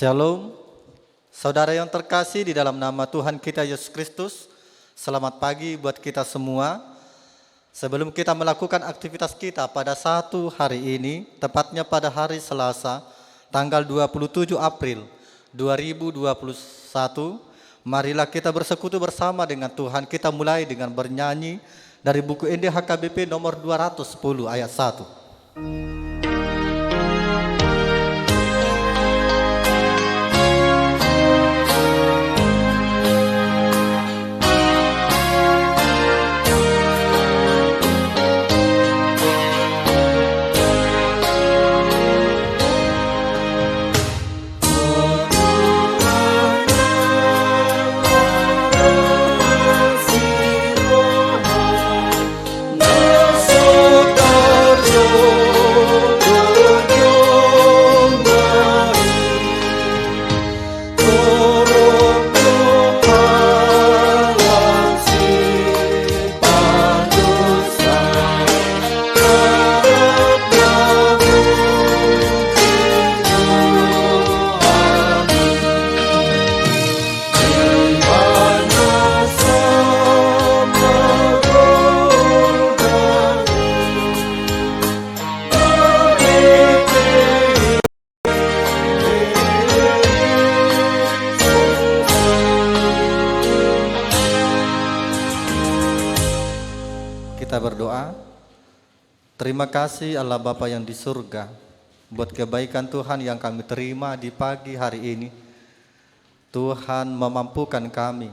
Shalom, saudara yang terkasih di dalam nama Tuhan kita Yesus Kristus. Selamat pagi buat kita semua. Sebelum kita melakukan aktivitas kita pada satu hari ini, tepatnya pada hari Selasa, tanggal 27 April 2021, marilah kita bersekutu bersama dengan Tuhan. Kita mulai dengan bernyanyi dari buku NDHKBP nomor 210 ayat 1. Kita berdoa. Terima kasih Allah Bapa yang di surga buat kebaikan Tuhan yang kami terima di pagi hari ini. Tuhan memampukan kami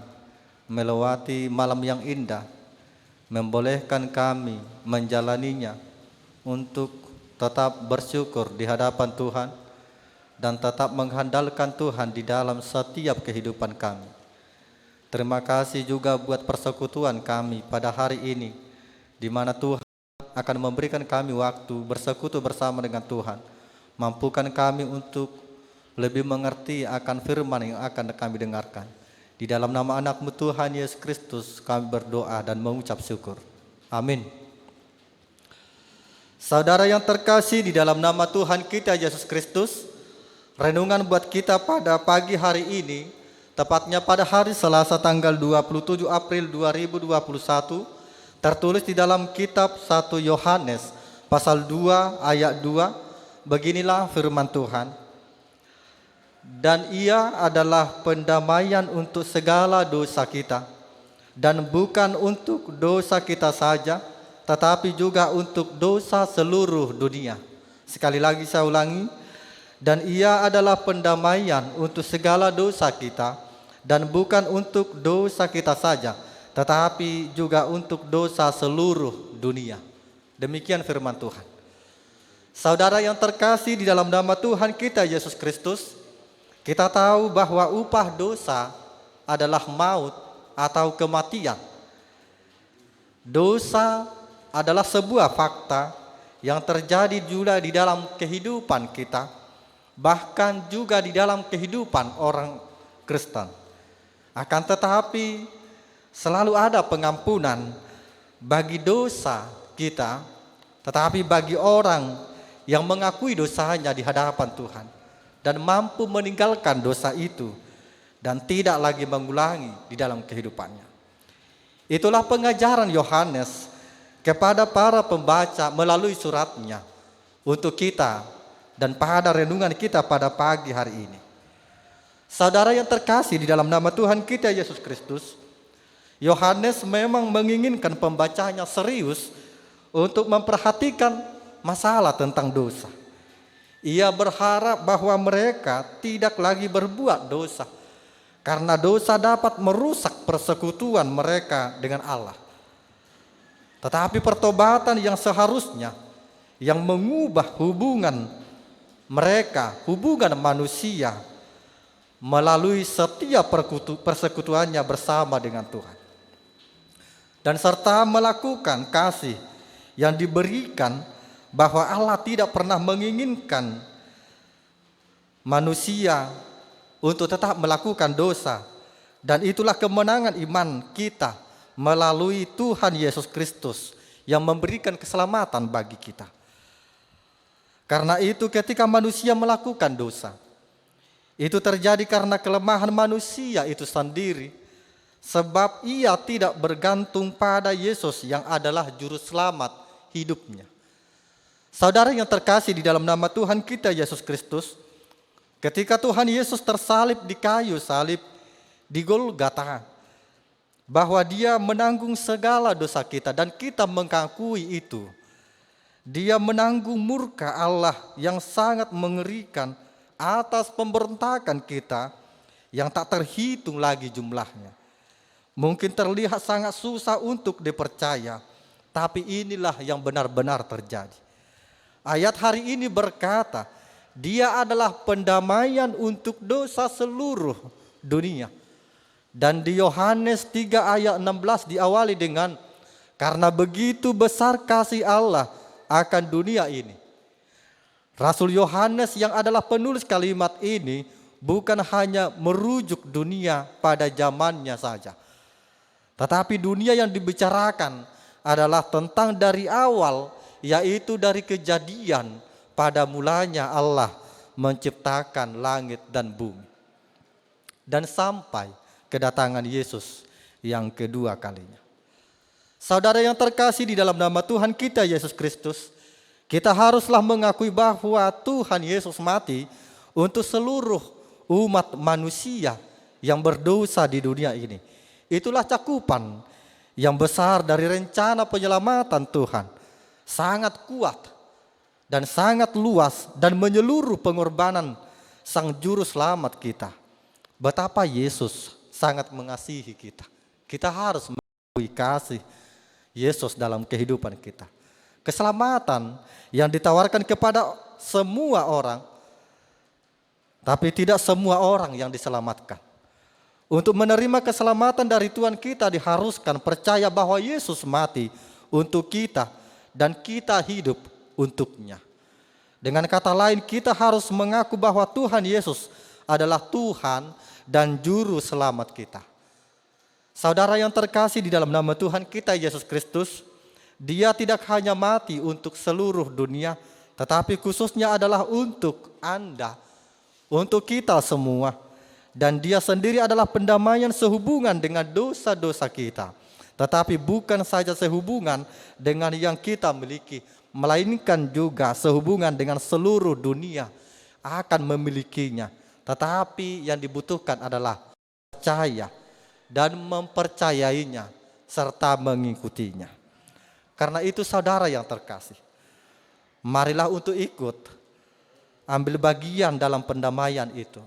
melewati malam yang indah, membolehkan kami menjalaninya untuk tetap bersyukur di hadapan Tuhan dan tetap mengandalkan Tuhan di dalam setiap kehidupan kami. Terima kasih juga buat persekutuan kami pada hari ini, di mana Tuhan akan memberikan kami waktu bersekutu bersama dengan Tuhan. Mampukan kami untuk lebih mengerti akan firman yang akan kami dengarkan. Di dalam nama anak-Mu Tuhan Yesus Kristus kami berdoa dan mengucap syukur. Amin. Saudara yang terkasih di dalam nama Tuhan kita Yesus Kristus, renungan buat kita pada pagi hari ini, tepatnya pada hari Selasa tanggal 27 April 2021, tertulis di dalam kitab 1 Yohanes pasal 2 ayat 2, beginilah firman Tuhan. Dan ia adalah pendamaian untuk segala dosa kita, dan bukan untuk dosa kita saja, tetapi juga untuk dosa seluruh dunia. Sekali lagi saya ulangi, dan ia adalah pendamaian untuk segala dosa kita, dan bukan untuk dosa kita saja, tetapi juga untuk dosa seluruh dunia. Demikian firman Tuhan. Saudara yang terkasih di dalam nama Tuhan kita Yesus Kristus, kita tahu bahwa upah dosa adalah maut atau kematian. Dosa adalah sebuah fakta yang terjadi juga di dalam kehidupan kita, bahkan juga di dalam kehidupan orang Kristen. Akan tetapi selalu ada pengampunan bagi dosa kita, tetapi bagi orang yang mengakui dosanya di hadapan Tuhan dan mampu meninggalkan dosa itu dan tidak lagi mengulangi di dalam kehidupannya. Itulah pengajaran Yohanes kepada para pembaca melalui suratnya untuk kita dan pada renungan kita pada pagi hari ini. Saudara yang terkasih di dalam nama Tuhan kita Yesus Kristus, Yohanes memang menginginkan pembacanya serius untuk memperhatikan masalah tentang dosa. Ia berharap bahwa mereka tidak lagi berbuat dosa, karena dosa dapat merusak persekutuan mereka dengan Allah. Tetapi pertobatan yang seharusnya, yang mengubah hubungan mereka, hubungan manusia, melalui setiap persekutuannya bersama dengan Tuhan. Dan serta melakukan kasih yang diberikan, bahwa Allah tidak pernah menginginkan manusia untuk tetap melakukan dosa. Dan itulah kemenangan iman kita melalui Tuhan Yesus Kristus yang memberikan keselamatan bagi kita. Karena itu ketika manusia melakukan dosa, Itu terjadi karena kelemahan manusia itu sendiri, sebab ia tidak bergantung pada Yesus yang adalah juru selamat hidupnya. Saudara yang terkasih di dalam nama Tuhan kita Yesus Kristus, ketika Tuhan Yesus tersalib di kayu salib di Golgota, bahwa Dia menanggung segala dosa kita dan kita mengakui itu. Dia menanggung murka Allah yang sangat mengerikan atas pemberontakan kita yang tak terhitung lagi jumlahnya. Mungkin terlihat sangat susah untuk dipercaya, tapi inilah yang benar-benar terjadi. Ayat hari ini berkata, Dia adalah pendamaian untuk dosa seluruh dunia. Dan di Yohanes 3 ayat 16 diawali dengan, karena begitu besar kasih Allah akan dunia ini. Rasul Yohanes yang adalah penulis kalimat ini bukan hanya merujuk dunia pada zamannya saja. Tetapi dunia yang dibicarakan adalah tentang dari awal, yaitu dari kejadian pada mulanya Allah menciptakan langit dan bumi. Dan sampai kedatangan Yesus yang kedua kalinya. Saudara yang terkasih di dalam nama Tuhan kita Yesus Kristus, kita haruslah mengakui bahwa Tuhan Yesus mati untuk seluruh umat manusia yang berdosa di dunia ini. Itulah cakupan yang besar dari rencana penyelamatan Tuhan. Sangat kuat dan sangat luas dan menyeluruh pengorbanan Sang Juru Selamat kita. Betapa Yesus sangat mengasihi kita. Kita harus mengakui kasih Yesus dalam kehidupan kita. Keselamatan yang ditawarkan kepada semua orang, tapi tidak semua orang yang diselamatkan. Untuk menerima keselamatan dari Tuhan kita diharuskan percaya bahwa Yesus mati untuk kita dan kita hidup untuknya. Dengan kata lain, kita harus mengaku bahwa Tuhan Yesus adalah Tuhan dan Juru Selamat kita. Saudara yang terkasih di dalam nama Tuhan kita Yesus Kristus, Dia tidak hanya mati untuk seluruh dunia, tetapi khususnya adalah untuk Anda, untuk kita semua. Dan Dia sendiri adalah pendamaian sehubungan dengan dosa-dosa kita. Tetapi bukan saja sehubungan dengan yang kita miliki, melainkan juga sehubungan dengan seluruh dunia akan memilikinya. Tetapi yang dibutuhkan adalah percaya dan mempercayainya serta mengikutinya. Karena itu saudara yang terkasih, marilah untuk ikut ambil bagian dalam pendamaian itu.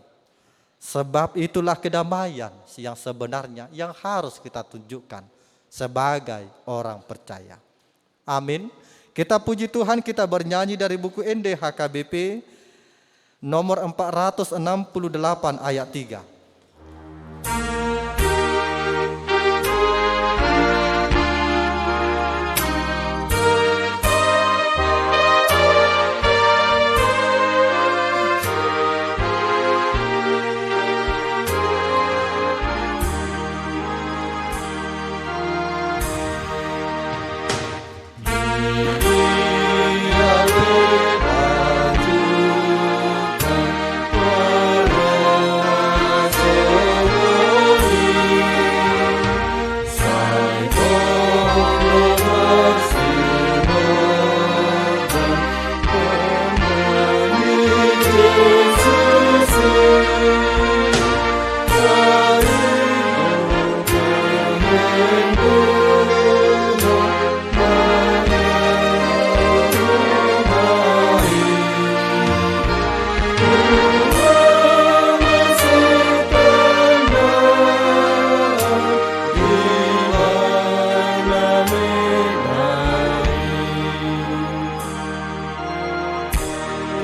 Sebab itulah kedamaian yang sebenarnya yang harus kita tunjukkan sebagai orang percaya. Amin. Kita puji Tuhan, kita bernyanyi dari buku NDHKBP nomor 468 ayat 3.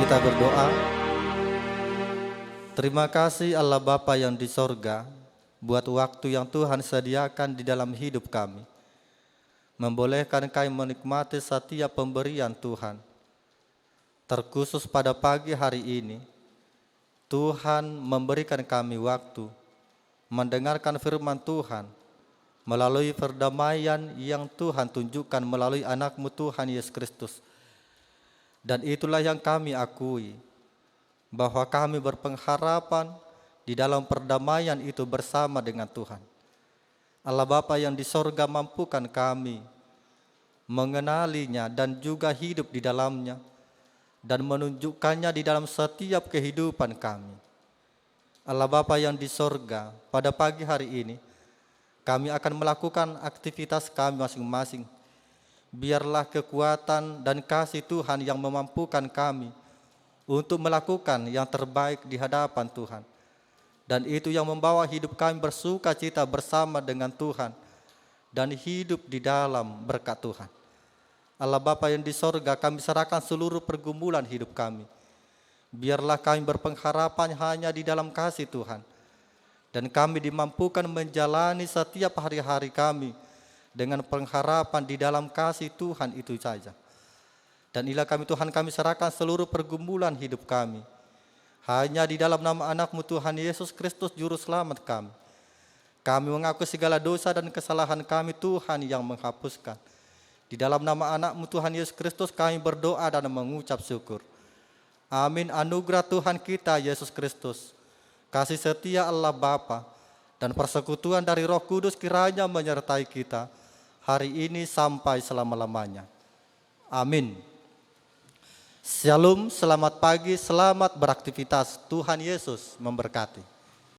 Kita berdoa. Terima kasih Allah Bapa yang di sorga, buat waktu yang Tuhan sediakan di dalam hidup kami. Membolehkan kami menikmati setiap pemberian Tuhan. Terkhusus pada pagi hari ini, Tuhan memberikan kami waktu mendengarkan firman Tuhan melalui perdamaian yang Tuhan tunjukkan melalui anak-Mu Tuhan Yesus Kristus. Dan itulah yang kami akui, bahwa kami berpengharapan di dalam perdamaian itu bersama dengan Tuhan. Allah Bapa yang di sorga mampukan kami mengenalinya dan juga hidup di dalamnya dan menunjukkannya di dalam setiap kehidupan kami. Allah Bapa yang di sorga, pada pagi hari ini kami akan melakukan aktivitas kami masing-masing. Biarlah kekuatan dan kasih Tuhan yang memampukan kami untuk melakukan yang terbaik di hadapan Tuhan. Dan itu yang membawa hidup kami bersuka cita bersama dengan Tuhan dan hidup di dalam berkat Tuhan. Allah Bapa yang di sorga, kami serahkan seluruh pergumulan hidup kami. Biarlah kami berpengharapan hanya di dalam kasih Tuhan. Dan kami dimampukan menjalani setiap hari-hari kami dengan pengharapan di dalam kasih Tuhan itu saja. Dan inilah kami Tuhan, kami serahkan seluruh pergumulan hidup kami hanya di dalam nama anak-Mu Tuhan Yesus Kristus Juru Selamat kami. Kami mengaku segala dosa dan kesalahan kami, Tuhan yang menghapuskan. Di dalam nama anak-Mu Tuhan Yesus Kristus kami berdoa dan mengucap syukur. Amin. Anugerah Tuhan kita Yesus Kristus, kasih setia Allah Bapa, dan persekutuan dari Roh Kudus kiranya menyertai kita hari ini sampai selama-lamanya. Amin. Shalom, selamat pagi, selamat beraktivitas. Tuhan Yesus memberkati.